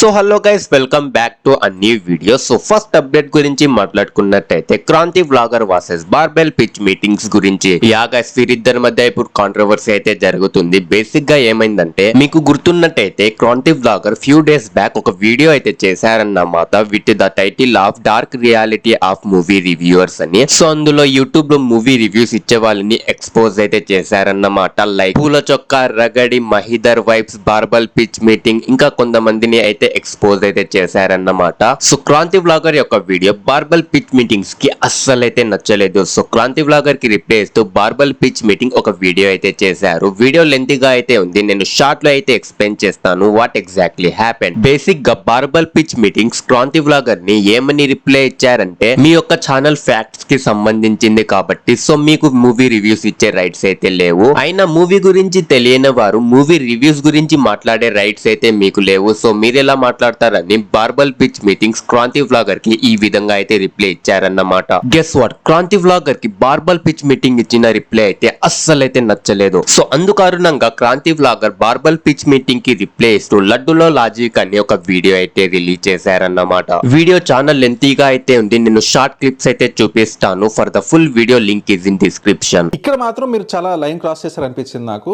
So hello guys, welcome back to a new video. So first update గురించి మాట్లాడుకున్నట్టయితే Kranthi vlogger versus barbell pitch meetings గురించి. Yeah guys, వీరిద్దరి మధ్య ఇప్పుడు controversy అయితే జరుగుతుంది. బేసిక్ గా ఏమైందంటే, మీకు గుర్తున్నట్టయితే Kranthi vlogger few days back ఒక వీడియో అయితే చేశారన్నమాట with the title of dark reality of movie reviewers అని. సో అందులో యూట్యూబ్ లో మూవీ రివ్యూస్ ఇచ్చే వాళ్ళని ఎక్స్పోజ్ అయితే చేశారన్నమాట. Like Poola Chokka, Ragadi, Mahidhar vibes, barbell pitch meeting, ఇంకా కొంతమందిని అయితే ఎక్స్పోజ్ అయితే చేశారన్నమాట. సో క్రాంతి వ్లాగర్ యొక్క వీడియో బార్బెల్ పిచ్ మీటింగ్స్ కి అస్సలు అయితే నచ్చలేదు. సో క్రాంతి వ్లాగర్ కి రిప్లై ఇస్తూ బార్బెల్ పిచ్ మీటింగ్ ఒక వీడియో అయితే చేశారు. వీడియో లెంతీగా అయితే ఉంది. నేను షార్ట్ లో అయితే ఎక్స్ప్లెయిన్ చేస్తాను వాట్ ఎగ్జాక్ట్లీ హ్యాపెండ్. బేసిక్ గా barbell pitch meetings Kranthi vlogger ని ఏమని రిప్లై ఇచ్చారంటే, మీ యొక్క ఛానల్ ఫ్యాక్ట్స్ కి సంబంధించింది కాబట్టి సో మీకు మూవీ రివ్యూస్ ఇచ్చే రైట్స్ అయితే లేవు. అయినా మూవీ గురించి తెలియని వారు మూవీ రివ్యూస్ గురించి మాట్లాడే రైట్స్ అయితే మీకు లేవు. సో మీరు ఎలా మాట్లాడతారని barbell pitch meetings Kranthi vlogger కి ఈ విధంగా అయితే రిప్లై ఇచ్చారన్నమాట. గెస్ వాట్, క్రాంతి వ్లాగర్ కి బార్బెల్ పిచ్ మీటింగ్ ఇచ్చిన రిప్లై అయితే అస్సలైతే నచ్చలేదు. సో అందుకారణంగా Kranthi vlogger barbell pitch meeting కి రిప్లై ఇస్తూ లడ్డులో లాజిక్ అని ఒక వీడియో అయితే రిలీజ్ చేశారన్నమాట. వీడియో చాలా లెంతీగా అయితే ఉంది. నేను షార్ట్ క్లిప్స్ అయితే చూపిస్తాను. For the full video link is in description. ఇక్కడ మాత్రం మీరు చాలా లైన్ క్రాస్ చేశారు అనిపించింది నాకు.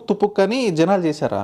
తుపుక్ అని జనాలు చేశారా?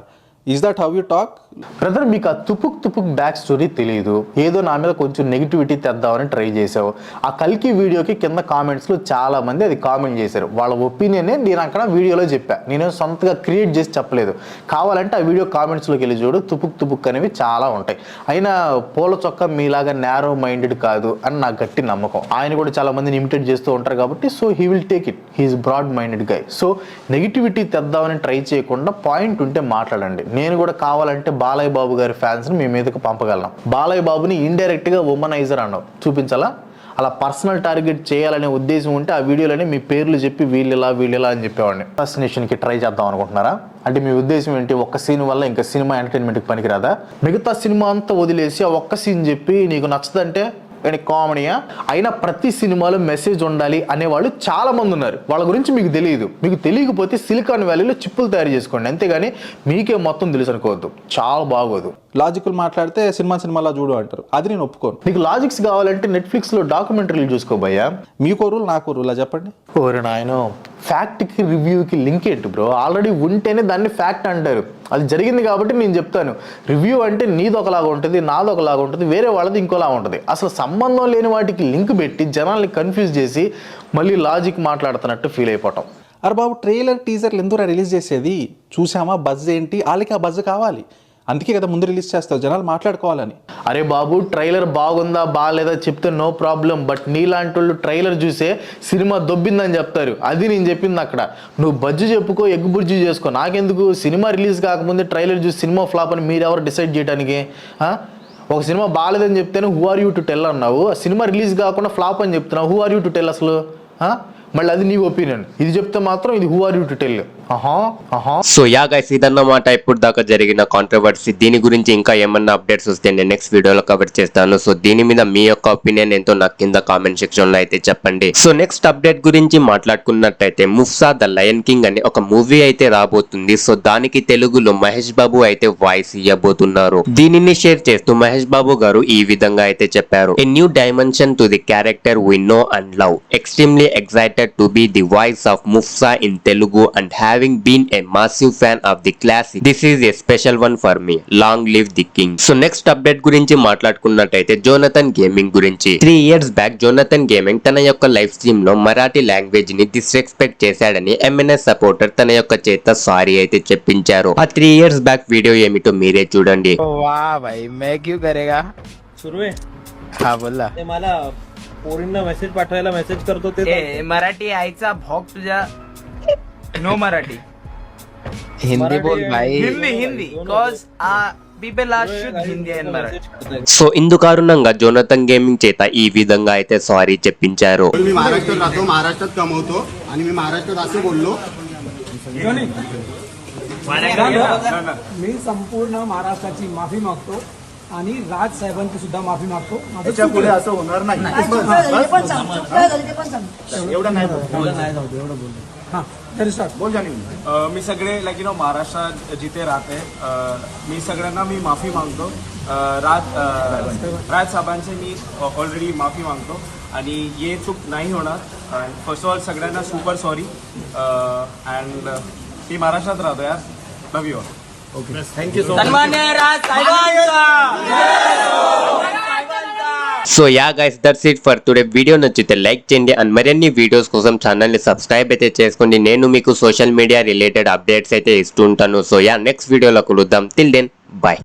Is that how you talk? Brother, మీకు ఆ తుపుక్ బ్యాక్ స్టోరీ తెలియదు. ఏదో నా మీద కొంచెం నెగిటివిటీ తెద్దామని ట్రై చేసావు. ఆ కల్కి వీడియోకి కింద కామెంట్స్లో చాలా మంది అది కామెంట్ చేశారు. వాళ్ళ ఒపీనియనే నేను అక్కడ వీడియోలో చెప్పా. నేను సొంతగా క్రియేట్ చేసి చెప్పలేదు. కావాలంటే ఆ వీడియో కామెంట్స్లోకి వెళ్ళి చూడు. తుపుక్ అనేవి చాలా ఉంటాయి. అయినా పూల చొక్క మీలాగా నేరో మైండెడ్ కాదు అని నాకు గట్టి నమ్మకం. ఆయన కూడా చాలా మందిని ఇమిటేట్ చేస్తూ ఉంటారు కాబట్టి so he will take it. He is broad minded guy. So negativity తెద్దామని ట్రై చేయకుండా పాయింట్ ఉంటే మాట్లాడండి. నేను కూడా కావాలంటే బాలయ్య బాబు గారి ఫ్యాన్స్ని మీ మీదకి పంపగలను. బాలయ్య బాబుని ఇండైరెక్ట్గా ఉమనైజర్ అన్నావు, చూపించాలా? అలా పర్సనల్ టార్గెట్ చేయాలనే ఉద్దేశం ఉంటే ఆ వీడియోలోనే మీ పేర్లు చెప్పి వీళ్ళిలా అని చెప్పేవాడిని. అసాసినేషన్కి ట్రై చేద్దాం అనుకుంటున్నారా? అంటే మీ ఉద్దేశం ఏంటి? ఒక్క సీన్ వల్ల ఇంకా సినిమా ఎంటర్టైన్మెంట్కి పనికిరాదా? మిగతా సినిమా అంతా వదిలేసి ఆ ఒక్క సీన్ చెప్పి నీకు నచ్చదంటే కామెడీయా? అయినా ప్రతి సినిమాలో మెసేజ్ ఉండాలి అనేవాళ్ళు చాలా మంది ఉన్నారు. వాళ్ళ గురించి మీకు తెలియదు. మీకు తెలియకపోతే సిలికాన్ వ్యాలీలో చిప్పులు తయారు చేసుకోండి, అంతేగాని మీకే మొత్తం తెలుసు అనుకోవద్దు. చాలా బాగోదు. లాజికల్ మాట్లాడితే సినిమాలా చూడు అంటారు. అది నేను ఒప్పుకోను. నీకు లాజిక్స్ కావాలంటే నెట్ఫ్లిక్స్లో డాక్యుమెంటరీలు చూసుకోబోయా. మీకో రూల్ నాకో రూల్ చెప్పండి. ఓరే నాయనో, ఫ్యాక్ట్కి రివ్యూకి లింక్ ఏంటి బ్రో? ఆల్రెడీ ఉంటేనే దాన్ని ఫ్యాక్ట్ అంటారు. అది జరిగింది కాబట్టి నేను చెప్తాను. రివ్యూ అంటే నీది ఒకలాగా ఉంటుంది, నాది ఒకలాగా ఉంటుంది, వేరే వాళ్ళది ఇంకోలా ఉంటుంది. అసలు సంబంధం లేని వాటికి లింక్ పెట్టి జనాల్ని కన్ఫ్యూజ్ చేసి మళ్ళీ లాజిక్ మాట్లాడుతున్నట్టు ఫీల్ అయిపోవటం. అరే బాబు, ట్రైలర్ టీజర్లు ఎందుకు రిలీజ్ చేసేది? చూసామా బజ్ ఏంటి? వాళ్ళకి ఆ బజ్ కావాలి, అందుకే కదా ముందు రిలీజ్ చేస్తావు, జనాలు మాట్లాడుకోవాలని. అరే బాబు, ట్రైలర్ బాగుందా బాగాలేదా చెప్తే నో ప్రాబ్లం. బట్ నీలాంటి వాళ్ళు ట్రైలర్ చూసే సినిమా దొబ్బిందని చెప్తారు. అది నేను చెప్పింది అక్కడ. నువ్వు బజ్జు చెప్పుకో, ఎగ్గు బుజ్జు చేసుకో, నాకెందుకు? సినిమా రిలీజ్ కాకముందే ట్రైలర్ చూసి సినిమా ఫ్లాప్ అని మీరెవరు డిసైడ్ చేయడానికి? ఒక సినిమా బాగాలేదని చెప్తేనే who are you to tell అన్నావు. సినిమా రిలీజ్ కాకుండా ఫ్లాప్ అని చెప్తున్నావు. Who are you to tell అసలు? మళ్ళీ అది నీ ఒపీనియన్. ఇది చెప్తే మాత్రం ఇది who are you to tell. So yeah guys, ఇదన్నమాట ఇప్పుడు దాకా జరిగిన కాంట్రవర్సీ. దీని గురించి ఇంకా ఏమన్నా అప్డేట్స్ వస్తే నేను నెక్స్ట్ వీడియోలో కవర్ చేస్తాను. సో దీని మీద మీ యొక్క ఒపీనియన్ ఏంటో నాకు కింద కామెంట్ సెక్షన్ లో అయితే చెప్పండి. సో నెక్స్ట్ అప్డేట్ గురించి మాట్లాడుకున్నట్టయితే ముఫ్సా ద లయన్ కింగ్ అని ఒక మూవీ అయితే రాబోతుంది. సో దానికి తెలుగులో మహేష్ బాబు అయితే వాయిస్ ఇవ్వబోతున్నారు. దీనిని షేర్ చేస్తూ మహేష్ బాబు గారు ఈ విధంగా అయితే చెప్పారు. A new dimension to the character we know and love. Extremely excited to be the voice of Mufsa in Telugu and having been a massive fan of the classic, this is a special one for me. Long live the king. So next update గురించి మాట్లాడుకున్నట్టయితే Jonathan gaming గురించి. 3 years back Jonathan gaming తన యొక్క live stream లో Marathi language ని disrespect చేశాడని MNS supporter తన యొక్క చేత సారీ అయితే చెప్పించారు. ఆ 3 years బ్యాక్ వీడియో ఏమిటో మీరే చూడండి. वाह भाई, मैं क्यों करेगा? सुरू आहे. हाँ बोला. ते मला पोरींना मेसेज पाठवायला मेसेज करतो ते मराठी आईचा भोग तुझ्या. नो मराठी, हिंदी बोल भाई. Hindi cause people are should Hindi and Marathi. So ఇందు కారణంగా జోనథన్ గేమింగ్ చేత ఈ విధంగా అయితే సారీ చెప్పించారు. मी महाराष्ट्रात राहतो, महाराष्ट्रात कमवतो आणि मी महाराष्ट्रात असं बोललो. मी संपूर्ण महाराष्ट्राची माफी मागतो आणि राज साहेबांची सुद्धा माफी मागतो. त्याच्या पुढे असं होणार नाही. एवढं नाही बोल. हां, तरी स्टार्ट बोल जाणी. मी सगळे लाईक महाराष्ट्रात जिथे राहते मी सगळ्यांना मी माफी मागतो. राज साहेबांचे मी ऑलरेडी माफी मागतो आणि ये चूक नाही होणार. फर्स्ट ऑफ ऑल सगळ्यांना सुपर सॉरी अँड मी महाराष्ट्रात राहतो यार. Love you all. Okay thank you so much. So yeah guys that's it for today. Video నచ్చితే లైక్ చేయండి అండ్ మరిన్ని వీడియోస్ కోసం ఛానల్ని సబ్స్క్రైబ్ అయితే చేసుకోండి. నేను మీకు సోషల్ మీడియా రిలేటెడ్ అప్డేట్స్ అయితే ఇస్తూ ఉంటాను. సో యా నెక్స్ట్ వీడియోలో కలుద్దాం. Till then